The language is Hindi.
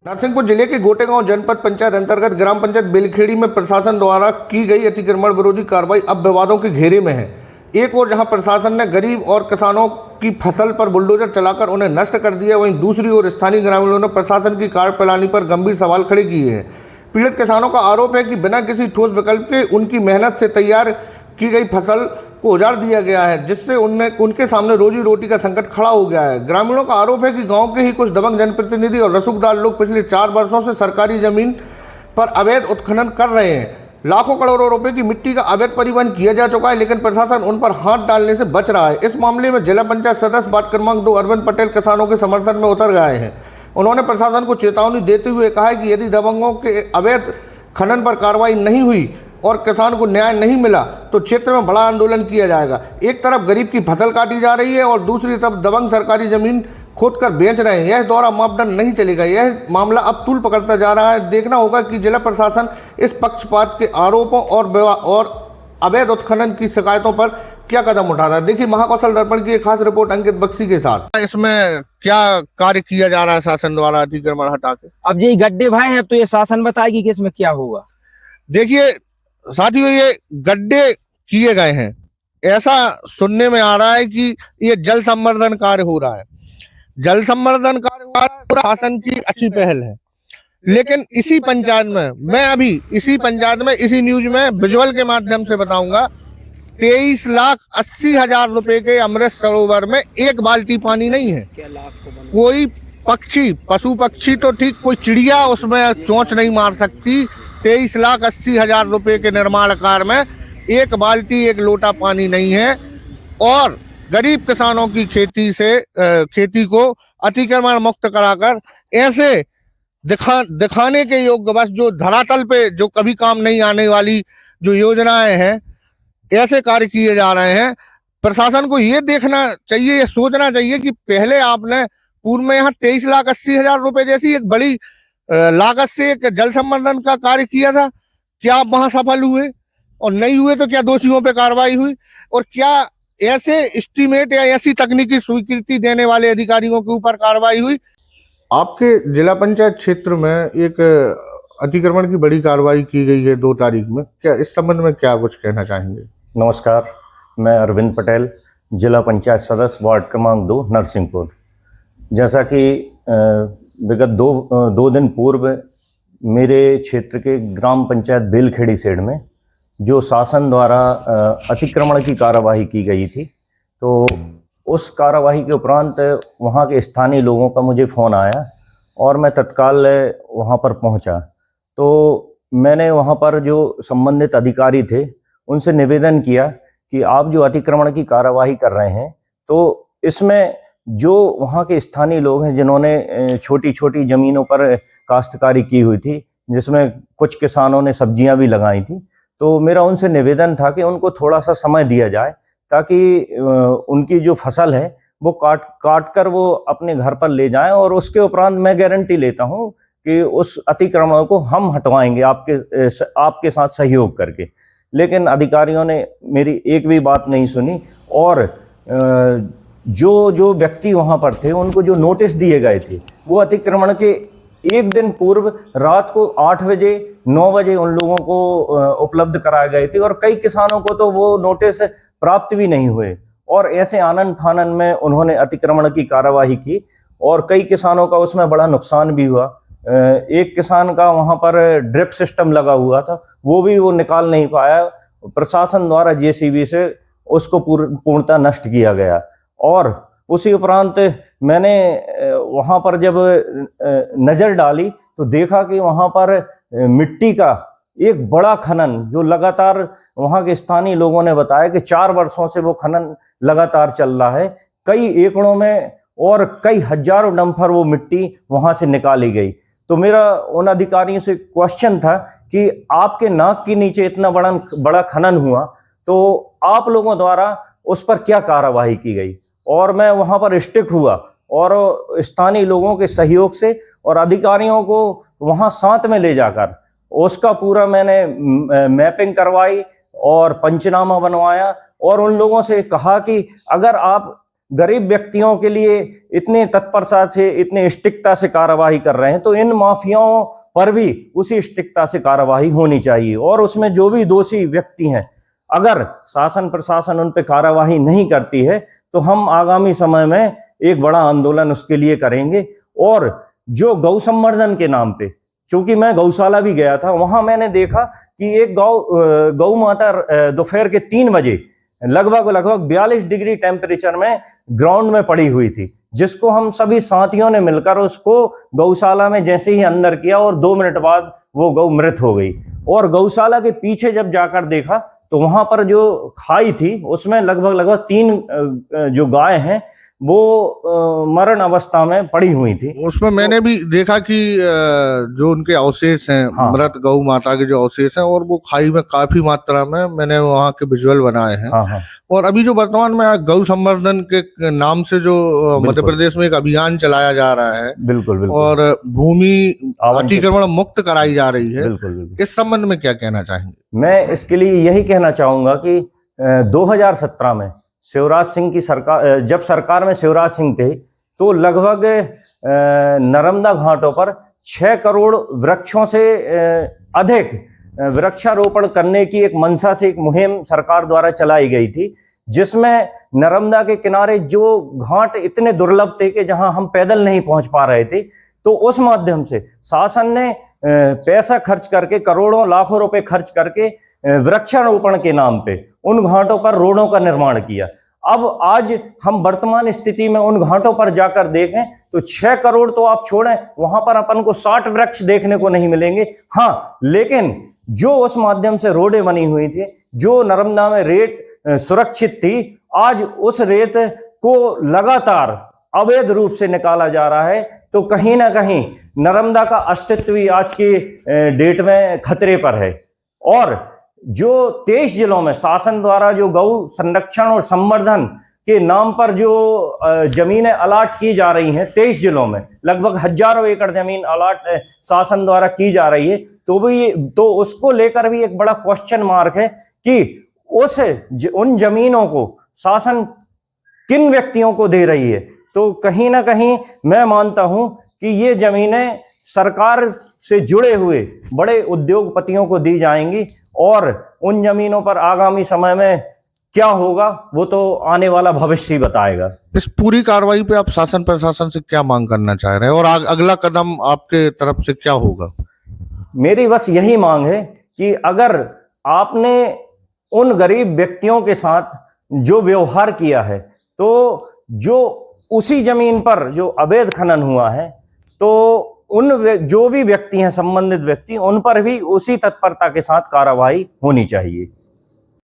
नरसिंहपुर जिले के गोटेगांव जनपद पंचायत अंतर्गत ग्राम पंचायत बेलखेड़ी में प्रशासन द्वारा की गई अतिक्रमण विरोधी कार्रवाई अब विवादों के घेरे में है। एक ओर जहां प्रशासन ने गरीब और किसानों की फसल पर बुलडोजर चलाकर उन्हें नष्ट कर दिया, वहीं दूसरी ओर स्थानीय ग्रामीणों ने प्रशासन की कार्यप्रणाली पर गंभीर सवाल खड़े किए हैं। पीड़ित किसानों का आरोप है कि बिना किसी ठोस विकल्प के उनकी मेहनत से तैयार की गई फसल को उजाड़ दिया गया है, जिससे उनके सामने रोजी रोटी का संकट खड़ा हो गया है। ग्रामीणों का आरोप है कि गांव के ही कुछ दबंग जनप्रतिनिधि और रसूखदार लोग पिछले 4 वर्षों से सरकारी जमीन पर अवैध उत्खनन कर रहे हैं। लाखों करोड़ों रुपए की मिट्टी का अवैध परिवहन किया जा चुका है, लेकिन प्रशासन उन पर हाथ डालने से बच रहा है। इस मामले में जिला पंचायत सदस्य वार्ड क्रमांक 2 अरविंद पटेल किसानों के समर्थन में उतर गए हैं। उन्होंने प्रशासन को चेतावनी देते हुए कहा है कि यदि दबंगों के अवैध खनन पर कार्रवाई नहीं हुई और किसान को न्याय नहीं मिला तो क्षेत्र में बड़ा आंदोलन किया जाएगा। एक तरफ गरीब की फसल काटी जा रही है और दूसरी तरफ दबंग सरकारी जमीन खोदकर बेच रहे हैं। यह दोहरा मापदंड नहीं चलेगा। यह मामला अब तूल पकड़ता जा रहा है। देखना होगा कि जिला प्रशासन इस पक्षपात के आरोपों और अवैध उत्खनन की शिकायतों पर क्या कदम उठाता है। देखिए महाकौशल दर्पण की एक खास रिपोर्ट अंकित बख्शी के साथ। इसमें क्या कार्य किया जा रहा है शासन द्वारा अतिक्रमण हटा के? अब ये गड्ढे भाई हैं, तो ये शासन बताएगी कि इसमें क्या होगा। देखिए साथियों, ये गड्ढे किए गए हैं, ऐसा सुनने में आ रहा है कि ये जल संवर्धन कार्य हो रहा है। जल संवर्धन कार्य हो रहा है, शासन की अच्छी पहल है, लेकिन इसी पंचायत में मैं अभी इसी न्यूज में विजुअल के माध्यम से बताऊंगा, 23,80,000 रुपए के अमृत सरोवर में एक बाल्टी पानी नहीं है। कोई पक्षी, पशु पक्षी तो ठीक, कोई चिड़िया उसमें चोंच नहीं मार सकती। 23,80,000 रुपए के निर्माण कार्य में एक बाल्टी, एक लोटा पानी नहीं है। और गरीब किसानों की खेती को अतिक्रमण मुक्त कराकर ऐसे दिखाने के योग्य, बस जो धरातल पे जो कभी काम नहीं आने वाली जो योजनाएं हैं, ऐसे कार्य किए जा रहे हैं। प्रशासन को ये देखना चाहिए, ये सोचना चाहिए कि पहले आपने पूर्व में यहाँ 23,80,000 रुपए जैसी एक बड़ी लागत से एक जल संवर्धन का कार्य किया था। क्या आप वहां सफल हुए? और नहीं हुए तो क्या दोषियों पे कार्रवाई हुई? और क्या ऐसे एस्टीमेट या ऐसी तकनीकी स्वीकृति देने वाले अधिकारियों के ऊपर कार्रवाई हुई? आपके जिला पंचायत क्षेत्र में एक अतिक्रमण की बड़ी कार्रवाई की गई है 2 तारीख में, क्या इस संबंध में क्या कुछ कहना चाहेंगे? नमस्कार, मैं अरविंद पटेल, जिला पंचायत सदस्य वार्ड क्रमांक 2 नरसिंहपुर। जैसा कि विगत दो दिन पूर्व मेरे क्षेत्र के ग्राम पंचायत बेलखेड़ी सेड में जो शासन द्वारा अतिक्रमण की कार्यवाही की गई थी, तो उस कार्यवाही के उपरांत वहाँ के स्थानीय लोगों का मुझे फ़ोन आया और मैं तत्काल वहाँ पर पहुँचा। तो मैंने वहाँ पर जो संबंधित अधिकारी थे उनसे निवेदन किया कि आप जो अतिक्रमण की कार्यवाही कर रहे हैं, तो इसमें जो वहाँ के स्थानीय लोग हैं जिन्होंने छोटी छोटी ज़मीनों पर काश्तकारी की हुई थी, जिसमें कुछ किसानों ने सब्जियां भी लगाई थी, तो मेरा उनसे निवेदन था कि उनको थोड़ा सा समय दिया जाए ताकि उनकी जो फसल है वो काट कर वो अपने घर पर ले जाएं, और उसके उपरांत मैं गारंटी लेता हूं कि उस अतिक्रमण को हम हटवाएंगे आपके साथ सहयोग करके। लेकिन अधिकारियों ने मेरी एक भी बात नहीं सुनी, और जो व्यक्ति वहां पर थे उनको जो नोटिस दिए गए थे वो अतिक्रमण के एक दिन पूर्व रात को 8 बजे 9 बजे उन लोगों को उपलब्ध कराए गए थे, और कई किसानों को तो वो नोटिस प्राप्त भी नहीं हुए, और ऐसे आनन फानन में उन्होंने अतिक्रमण की कार्यवाही की और कई किसानों का उसमें बड़ा नुकसान भी हुआ। एक किसान का वहां पर ड्रिप सिस्टम लगा हुआ था, वो भी वो निकाल नहीं पाया। प्रशासन द्वारा जेसीबी से उसको पूर्णतः नष्ट किया गया। और उसी उपरांत मैंने वहाँ पर जब नज़र डाली तो देखा कि वहाँ पर मिट्टी का एक बड़ा खनन, जो लगातार वहाँ के स्थानीय लोगों ने बताया कि 4 वर्षों से वो खनन लगातार चल रहा है, कई एकड़ों में, और कई हजारों डंपर वो मिट्टी वहाँ से निकाली गई। तो मेरा उन अधिकारियों से क्वेश्चन था कि आपके नाक के नीचे इतना बड़ा खनन हुआ, तो आप लोगों द्वारा उस पर क्या कार्यवाही की गई? और मैं वहां पर स्टिक हुआ और स्थानीय लोगों के सहयोग से और अधिकारियों को वहां साथ में ले जाकर उसका पूरा मैंने मैपिंग करवाई और पंचनामा बनवाया, और उन लोगों से कहा कि अगर आप गरीब व्यक्तियों के लिए इतने तत्परता से, इतने स्टिकता से कार्रवाई कर रहे हैं, तो इन माफियाओं पर भी उसी स्टिकता से कार्रवाई होनी चाहिए। और उसमें जो भी दोषी व्यक्ति हैं, अगर शासन प्रशासन उन पर कार्रवाई नहीं करती है तो हम आगामी समय में एक बड़ा आंदोलन उसके लिए करेंगे। और जो गौ संवर्धन के नाम पे, चूंकि मैं गौशाला भी गया था, वहां मैंने देखा कि एक गौ माता दोपहर के 3 बजे लगभग 42 डिग्री टेम्परेचर में ग्राउंड में पड़ी हुई थी, जिसको हम सभी साथियों ने मिलकर उसको गौशाला में जैसे ही अंदर किया और 2 मिनट बाद वो गौ मृत हो गई। और गौशाला के पीछे जब जाकर देखा तो वहां पर जो खाई थी उसमें लगभग 3 जो गाय हैं वो मरण अवस्था में पड़ी हुई थी। उसमें मैंने भी देखा कि जो उनके अवशेष हैं, हाँ। मृत गौ माता के जो अवशेष हैं, और वो खाई में काफी मात्रा में मैंने वहाँ के विजुअल बनाए हैं। हाँ हाँ। और अभी जो वर्तमान में गौ संवर्धन के नाम से जो मध्य प्रदेश में एक अभियान चलाया जा रहा है, बिल्कुल बिल्कुल, और भूमि अतिक्रमण मुक्त कराई जा रही है, बिल्कुल बिल्कुल। इस संबंध में क्या कहना चाहेंगे? मैं इसके लिए यही कहना चाहूंगा कि 2017 में शिवराज सिंह की सरकार, जब सरकार में शिवराज सिंह थे, तो लगभग नर्मदा घाटों पर 6 करोड़ वृक्षों से अधिक वृक्षारोपण करने की एक मंशा से एक मुहिम सरकार द्वारा चलाई गई थी, जिसमें नर्मदा के किनारे जो घाट इतने दुर्लभ थे कि जहां हम पैदल नहीं पहुंच पा रहे थे, तो उस माध्यम से शासन ने पैसा खर्च करके, करोड़ों लाखों रुपए खर्च करके वृक्षारोपण के नाम पे उन घाटों पर रोडों का निर्माण किया। अब आज हम वर्तमान स्थिति में उन घाटों पर जाकर देखें तो 6 करोड़ तो आप छोड़ें, वहां पर अपन को 60 वृक्ष देखने को नहीं मिलेंगे। हाँ, लेकिन जो उस माध्यम से रोडें बनी हुई थी, जो नर्मदा में रेत सुरक्षित थी, आज उस रेत को लगातार अवैध रूप से निकाला जा रहा है। तो कहीं ना कहीं नर्मदा का अस्तित्व भी आज की डेट में खतरे पर है। और जो 23 जिलों में शासन द्वारा जो गौ संरक्षण और संवर्धन के नाम पर जो जमीनें अलाट की जा रही हैं, 23 जिलों में लगभग हजारों एकड़ जमीन अलाट शासन द्वारा की जा रही है, तो उसको लेकर भी एक बड़ा क्वेश्चन मार्क है कि उन जमीनों को शासन किन व्यक्तियों को दे रही है। तो कहीं ना कहीं मैं मानता हूं कि ये जमीनें सरकार से जुड़े हुए बड़े उद्योगपतियों को दी जाएंगी, और उन जमीनों पर आगामी समय में क्या होगा वो तो आने वाला भविष्य ही बताएगा। इस पूरी कार्रवाई पे आप शासन प्रशासन से क्या मांग करना चाह रहे हैं, और अगला कदम आपके तरफ से क्या होगा? मेरी बस यही मांग है कि अगर आपने उन गरीब व्यक्तियों के साथ जो व्यवहार किया है, तो जो उसी जमीन पर जो अवैध खनन हुआ है, तो जो भी व्यक्ति हैं, संबंधित व्यक्ति, उन पर भी उसी तत्परता के साथ कार्रवाई होनी चाहिए।